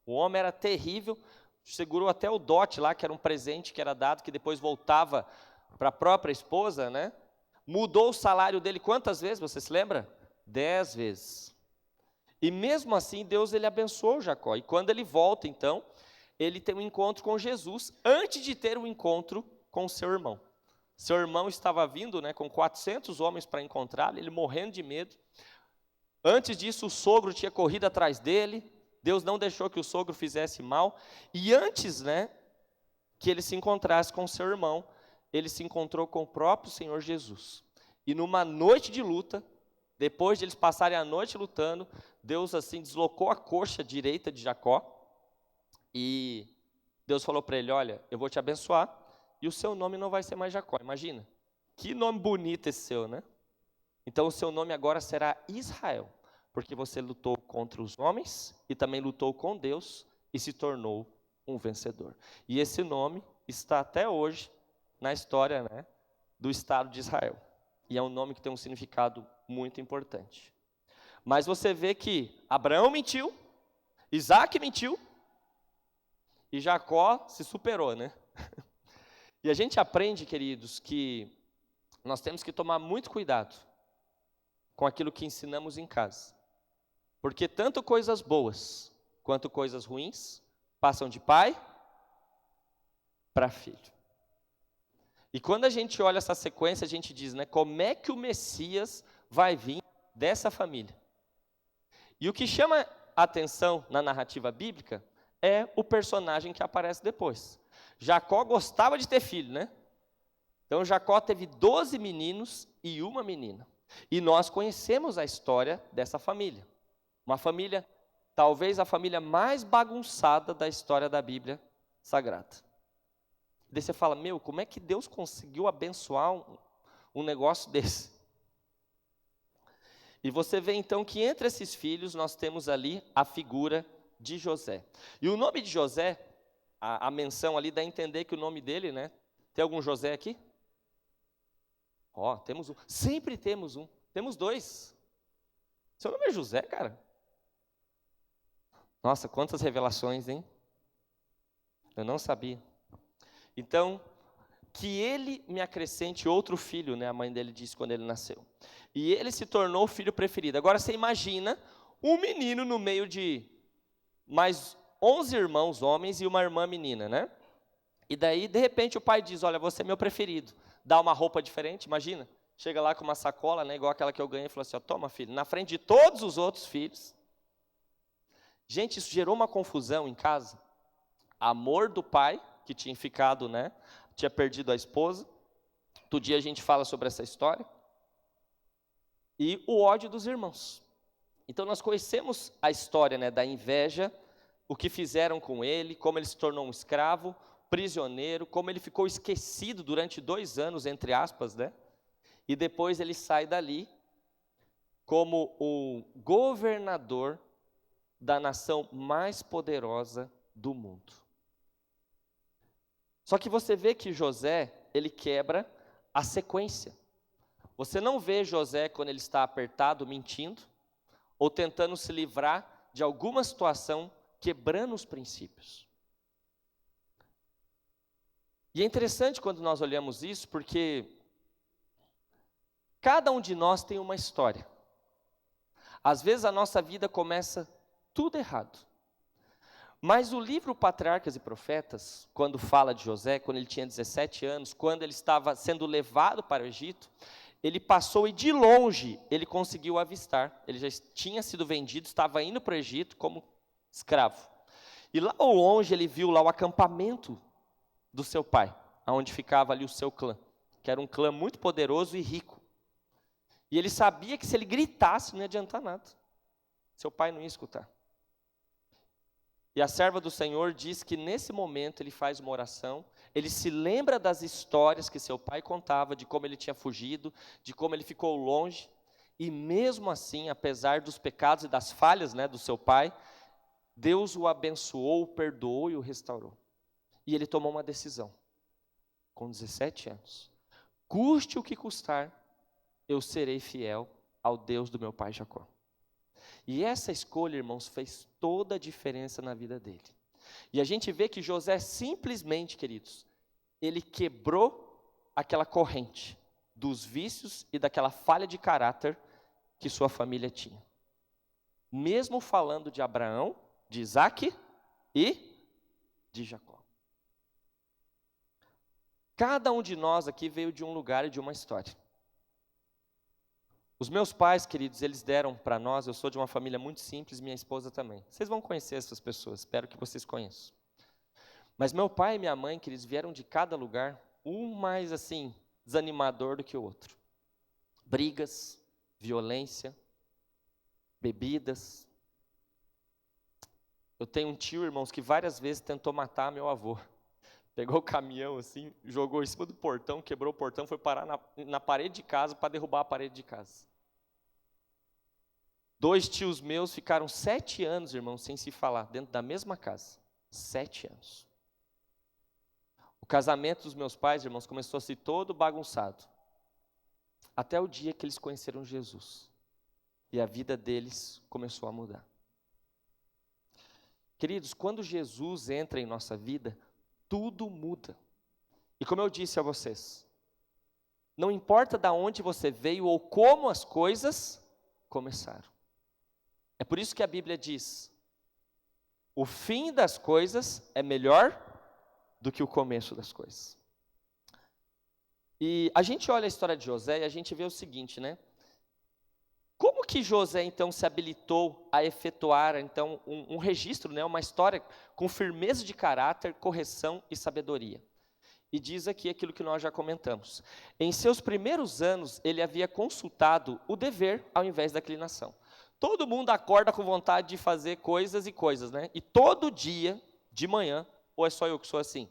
O homem era terrível, segurou até o dote lá, que era um presente que era dado, que depois voltava para a própria esposa, né? Mudou o salário dele quantas vezes, você se lembra? 10 vezes. E mesmo assim, Deus ele abençoou Jacó. E quando ele volta, então, ele tem um encontro com Jesus, antes de ter um encontro com seu irmão. Seu irmão estava vindo, né, com 400 homens para encontrá-lo, ele morrendo de medo. Antes disso, o sogro tinha corrido atrás dele, Deus não deixou que o sogro fizesse mal. E antes, né, que ele se encontrasse com seu irmão, ele se encontrou com o próprio Senhor Jesus. E numa noite de luta, depois de eles passarem a noite lutando, Deus assim deslocou a coxa direita de Jacó. E Deus falou para ele, olha, eu vou te abençoar, e o seu nome não vai ser mais Jacó. Imagina, que nome bonito esse seu, né? Então o seu nome agora será Israel, porque você lutou contra os homens e também lutou com Deus e se tornou um vencedor. E esse nome está até hoje na história, né, do Estado de Israel. E é um nome que tem um significado muito importante. Mas você vê que Abraão mentiu, Isaac mentiu, e Jacó se superou, né? E a gente aprende, queridos, que nós temos que tomar muito cuidado com aquilo que ensinamos em casa. Porque tanto coisas boas quanto coisas ruins passam de pai para filho. E quando a gente olha essa sequência, a gente diz, né, como é que o Messias vai vir dessa família? E o que chama a atenção na narrativa bíblica é o personagem que aparece depois. Jacó gostava de ter filho, né? Então Jacó teve 12 meninos e uma menina. E nós conhecemos a história dessa família. Uma família, talvez a família mais bagunçada da história da Bíblia Sagrada. Daí você fala, meu, como é que Deus conseguiu abençoar um negócio desse? E você vê então que entre esses filhos nós temos ali a figura de José. E o nome de José, a menção ali dá a entender que o nome dele, né? Tem algum José aqui? Ó, temos um. Sempre temos um. Temos dois. Seu nome é José, cara? Nossa, quantas revelações, hein? Eu não sabia. Então, que ele me acrescente outro filho, né? A mãe dele disse quando ele nasceu. E ele se tornou o filho preferido. Agora você imagina um menino no meio de mais 11 irmãos homens e uma irmã menina, né? E daí, de repente, o pai diz, olha, você é meu preferido. Dá uma roupa diferente, imagina. Chega lá com uma sacola, né, igual aquela que eu ganhei, e falou assim, ó, toma, filho, na frente de todos os outros filhos. Gente, isso gerou uma confusão em casa. Amor do pai, que tinha ficado, né, tinha perdido a esposa. Todo dia a gente fala sobre essa história. E o ódio dos irmãos. Então nós conhecemos a história, né, da inveja, o que fizeram com ele, como ele se tornou um escravo, prisioneiro, como ele ficou esquecido durante 2 anos, entre aspas, né? E depois ele sai dali como o governador da nação mais poderosa do mundo. Só que você vê que José, ele quebra a sequência. Você não vê José quando ele está apertado, mentindo, ou tentando se livrar de alguma situação, quebrando os princípios. E é interessante quando nós olhamos isso, porque cada um de nós tem uma história. Às vezes a nossa vida começa tudo errado. Mas o livro Patriarcas e Profetas, quando fala de José, quando ele tinha 17 anos, quando ele estava sendo levado para o Egito, ele passou e de longe ele conseguiu avistar. Ele já tinha sido vendido, estava indo para o Egito como escravo. E lá ao longe ele viu lá o acampamento do seu pai, onde ficava ali o seu clã, que era um clã muito poderoso e rico. E ele sabia que se ele gritasse não ia adiantar nada. Seu pai não ia escutar. E a serva do Senhor diz que nesse momento ele faz uma oração, ele se lembra das histórias que seu pai contava, de como ele tinha fugido, de como ele ficou longe, e mesmo assim, apesar dos pecados e das falhas, né, do seu pai, Deus o abençoou, o perdoou e o restaurou. E ele tomou uma decisão, com 17 anos. Custe o que custar, eu serei fiel ao Deus do meu pai Jacó. E essa escolha, irmãos, fez toda a diferença na vida dele. E a gente vê que José simplesmente, queridos, ele quebrou aquela corrente dos vícios e daquela falha de caráter que sua família tinha. Mesmo falando de Abraão, de Isaac e de Jacó. Cada um de nós aqui veio de um lugar e de uma história. Os meus pais, queridos, eles deram para nós, eu sou de uma família muito simples, minha esposa também. Vocês vão conhecer essas pessoas, espero que vocês conheçam. Mas meu pai e minha mãe, queridos, vieram de cada lugar, um mais assim, desanimador do que o outro. Brigas, violência, bebidas. Eu tenho um tio, irmãos, que várias vezes tentou matar meu avô. Pegou o caminhão assim, jogou em cima do portão, quebrou o portão, foi parar na parede de casa para derrubar a parede de casa. 2 tios meus ficaram 7 anos, irmãos, sem se falar, dentro da mesma casa. 7 anos. O casamento dos meus pais, irmãos, começou a ser todo bagunçado. Até o dia que eles conheceram Jesus. E a vida deles começou a mudar. Queridos, quando Jesus entra em nossa vida, tudo muda. E como eu disse a vocês, não importa de onde você veio ou como as coisas começaram. É por isso que a Bíblia diz, o fim das coisas é melhor do que o começo das coisas. E a gente olha a história de José e a gente vê o seguinte, né? Como que José, então, se habilitou a efetuar, então, um registro, né, uma história com firmeza de caráter, correção e sabedoria? E diz aqui aquilo que nós já comentamos. Em seus primeiros anos, ele havia consultado o dever ao invés da inclinação. Todo mundo acorda com vontade de fazer coisas e coisas, né? E todo dia, de manhã, ou é só eu que sou assim,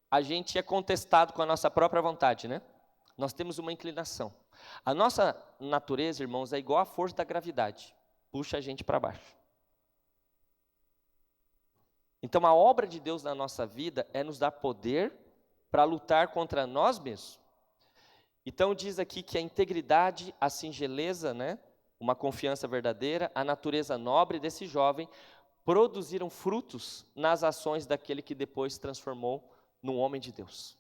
a gente é contestado com a nossa própria vontade, né? Nós temos uma inclinação. A nossa natureza, irmãos, é igual à força da gravidade. Puxa a gente para baixo. Então, a obra de Deus na nossa vida é nos dar poder para lutar contra nós mesmos. Então diz aqui que a integridade, a singeleza, né, uma confiança verdadeira, a natureza nobre desse jovem produziram frutos nas ações daquele que depois se transformou num homem de Deus.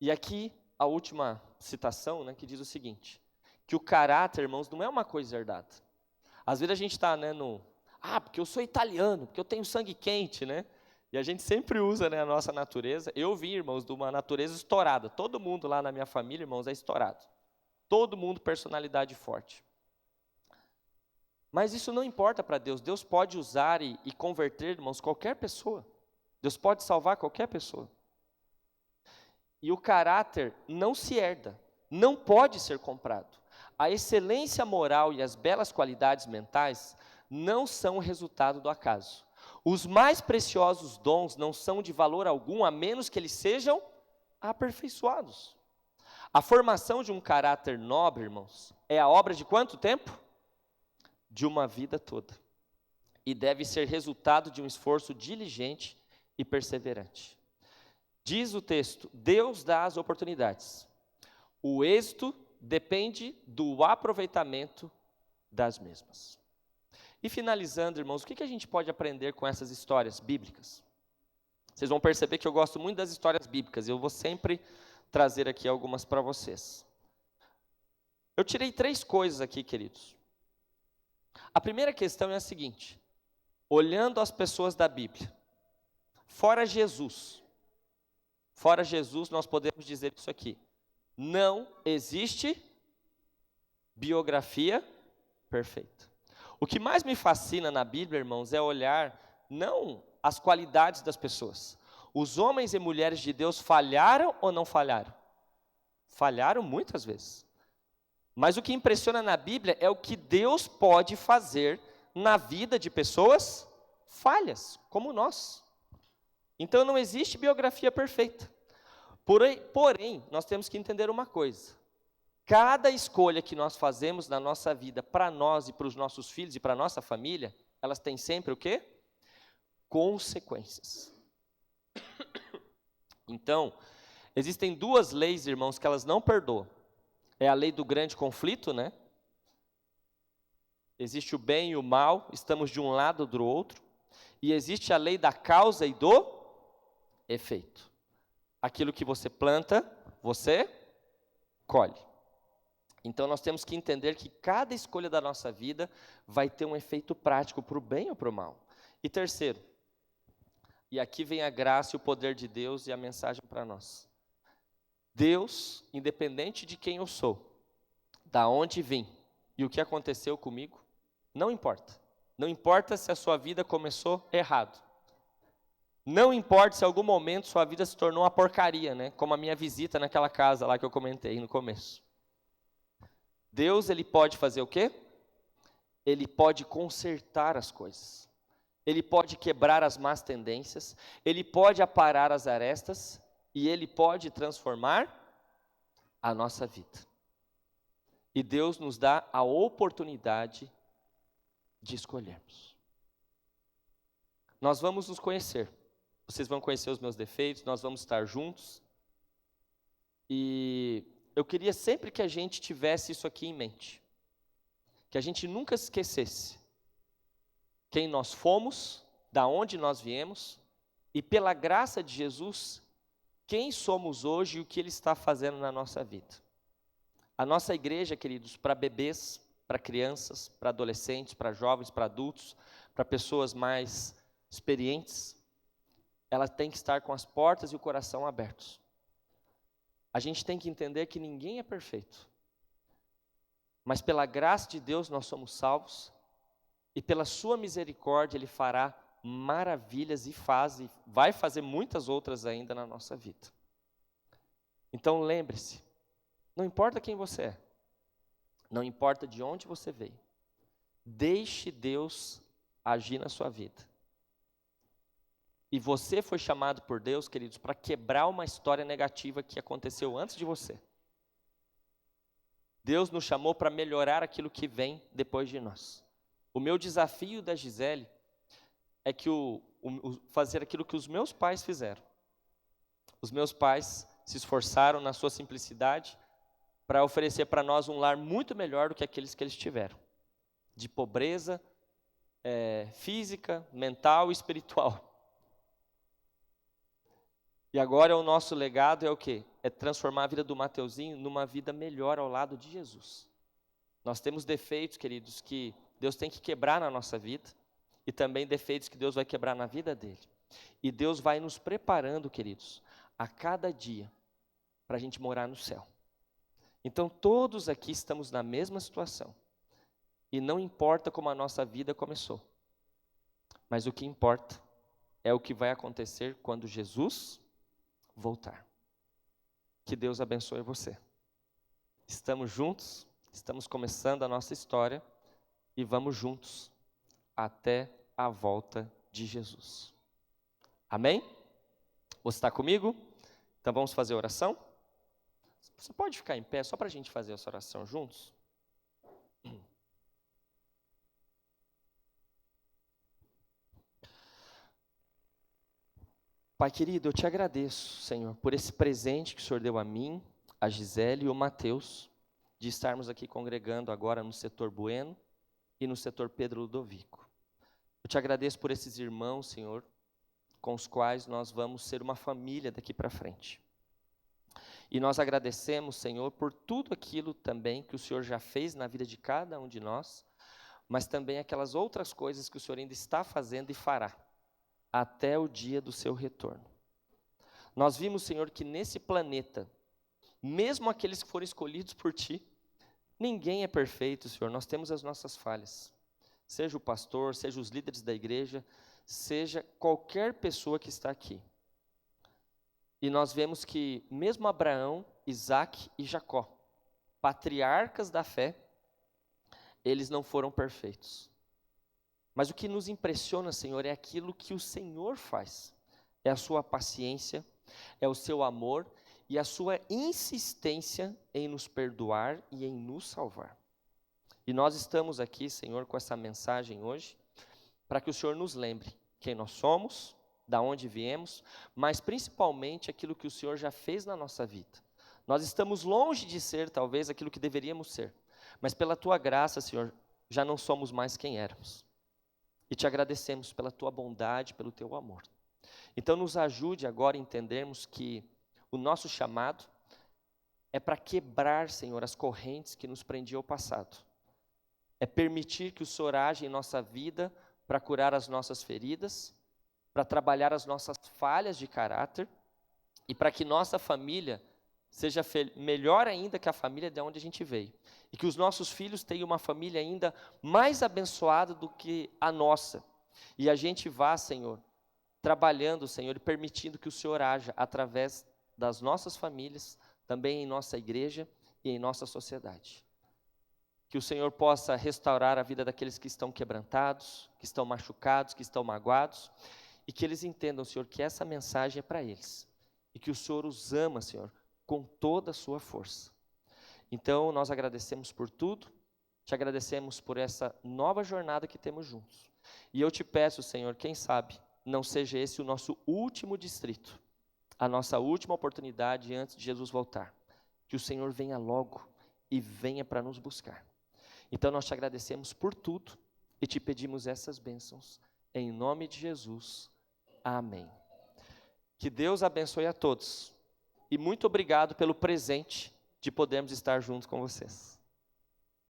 E aqui a última citação, né, que diz o seguinte, que o caráter, irmãos, não é uma coisa herdada. Às vezes a gente está, né, porque eu sou italiano, porque eu tenho sangue quente, né? E a gente sempre usa, né, a nossa natureza. Eu vim, irmãos, de uma natureza estourada. Todo mundo lá na minha família, irmãos, é estourado. Todo mundo personalidade forte. Mas isso não importa para Deus. Deus pode usar e converter, irmãos, qualquer pessoa. Deus pode salvar qualquer pessoa. E o caráter não se herda, não pode ser comprado. A excelência moral e as belas qualidades mentais não são o resultado do acaso. Os mais preciosos dons não são de valor algum, a menos que eles sejam aperfeiçoados. A formação de um caráter nobre, irmãos, é a obra de quanto tempo? De uma vida toda. E deve ser resultado de um esforço diligente e perseverante. Diz o texto, Deus dá as oportunidades. O êxito depende do aproveitamento das mesmas. E finalizando, irmãos, o que a gente pode aprender com essas histórias bíblicas? Vocês vão perceber que eu gosto muito das histórias bíblicas, e eu vou sempre trazer aqui algumas para vocês. Eu tirei 3 coisas aqui, queridos. A primeira questão é a seguinte, olhando as pessoas da Bíblia, fora Jesus, nós podemos dizer isso aqui, não existe biografia perfeita. O que mais me fascina na Bíblia, irmãos, é olhar não as qualidades das pessoas. Os homens e mulheres de Deus falharam ou não falharam? Falharam muitas vezes. Mas o que impressiona na Bíblia é o que Deus pode fazer na vida de pessoas falhas, como nós. Então não existe biografia perfeita. Porém, nós temos que entender uma coisa. Cada escolha que nós fazemos na nossa vida, para nós e para os nossos filhos e para a nossa família, elas têm sempre o quê? Consequências. Então, existem 2 leis, irmãos, que elas não perdoam. É a lei do grande conflito, né? Existe o bem e o mal, estamos de um lado ou do outro. E existe a lei da causa e do efeito. Aquilo que você planta, você colhe. Então nós temos que entender que cada escolha da nossa vida vai ter um efeito prático para o bem ou para o mal. E terceiro, e aqui vem a graça e o poder de Deus e a mensagem para nós. Deus, independente de quem eu sou, da onde vim e o que aconteceu comigo, não importa. Não importa se a sua vida começou errado. Não importa se em algum momento sua vida se tornou uma porcaria, né? Como a minha visita naquela casa lá que eu comentei no começo. Deus, ele pode fazer o quê? Ele pode consertar as coisas. Ele pode quebrar as más tendências. Ele pode aparar as arestas. E ele pode transformar a nossa vida. E Deus nos dá a oportunidade de escolhermos. Nós vamos nos conhecer. Vocês vão conhecer os meus defeitos, nós vamos estar juntos. E eu queria sempre que a gente tivesse isso aqui em mente. Que a gente nunca esquecesse quem nós fomos, da onde nós viemos, e pela graça de Jesus, quem somos hoje e o que Ele está fazendo na nossa vida. A nossa igreja, queridos, para bebês, para crianças, para adolescentes, para jovens, para adultos, para pessoas mais experientes, ela tem que estar com as portas e o coração abertos. A gente tem que entender que ninguém é perfeito. Mas pela graça de Deus nós somos salvos, e pela sua misericórdia Ele fará maravilhas e vai fazer muitas outras ainda na nossa vida. Então lembre-se, não importa quem você é, não importa de onde você veio, deixe Deus agir na sua vida. E você foi chamado por Deus, queridos, para quebrar uma história negativa que aconteceu antes de você. Deus nos chamou para melhorar aquilo que vem depois de nós. O meu desafio da Gisele é que fazer aquilo que os meus pais fizeram. Os meus pais se esforçaram na sua simplicidade para oferecer para nós um lar muito melhor do que aqueles que eles tiveram, de pobreza física, mental e espiritual. E agora o nosso legado é o quê? É transformar a vida do Mateuzinho numa vida melhor ao lado de Jesus. Nós temos defeitos, queridos, que Deus tem que quebrar na nossa vida, e também defeitos que Deus vai quebrar na vida dele. E Deus vai nos preparando, queridos, a cada dia, para a gente morar no céu. Então todos aqui estamos na mesma situação, e não importa como a nossa vida começou, mas o que importa é o que vai acontecer quando Jesus voltar. Que Deus abençoe você. Estamos juntos, estamos começando a nossa história e vamos juntos até a volta de Jesus. Amém? Você está comigo? Então vamos fazer a oração? Você pode ficar em pé só para a gente fazer essa oração juntos? Pai querido, eu te agradeço, Senhor, por esse presente que o Senhor deu a mim, a Gisele e o Mateus, de estarmos aqui congregando agora no setor Bueno e no setor Pedro Ludovico. Eu te agradeço por esses irmãos, Senhor, com os quais nós vamos ser uma família daqui para frente. E nós agradecemos, Senhor, por tudo aquilo também que o Senhor já fez na vida de cada um de nós, mas também aquelas outras coisas que o Senhor ainda está fazendo e fará, até o dia do seu retorno. Nós vimos, Senhor, que nesse planeta, mesmo aqueles que foram escolhidos por Ti, ninguém é perfeito, Senhor, nós temos as nossas falhas. Seja o pastor, seja os líderes da igreja, seja qualquer pessoa que está aqui. E nós vemos que mesmo Abraão, Isaque e Jacó, patriarcas da fé, eles não foram perfeitos. Mas o que nos impressiona, Senhor, é aquilo que o Senhor faz. É a sua paciência, é o seu amor e a sua insistência em nos perdoar e em nos salvar. E nós estamos aqui, Senhor, com essa mensagem hoje, para que o Senhor nos lembre quem nós somos, da onde viemos, mas principalmente aquilo que o Senhor já fez na nossa vida. Nós estamos longe de ser, talvez, aquilo que deveríamos ser, mas pela Tua graça, Senhor, já não somos mais quem éramos. E te agradecemos pela Tua bondade, pelo Teu amor. Então nos ajude agora a entendermos que o nosso chamado é para quebrar, Senhor, as correntes que nos prendiam ao passado. É permitir que o Senhor age em nossa vida para curar as nossas feridas, para trabalhar as nossas falhas de caráter e para que nossa família seja melhor ainda que a família de onde a gente veio. E que os nossos filhos tenham uma família ainda mais abençoada do que a nossa. E a gente vá, Senhor, trabalhando, Senhor, e permitindo que o Senhor haja através das nossas famílias, também em nossa igreja e em nossa sociedade. Que o Senhor possa restaurar a vida daqueles que estão quebrantados, que estão machucados, que estão magoados, e que eles entendam, Senhor, que essa mensagem é para eles. E que o Senhor os ama, Senhor, com toda a sua força. Então, nós agradecemos por tudo, te agradecemos por essa nova jornada que temos juntos. E eu te peço, Senhor, quem sabe, não seja esse o nosso último distrito, a nossa última oportunidade antes de Jesus voltar. Que o Senhor venha logo e venha para nos buscar. Então, nós te agradecemos por tudo e te pedimos essas bênçãos. Em nome de Jesus, amém. Que Deus abençoe a todos. E muito obrigado pelo presente de podermos estar juntos com vocês.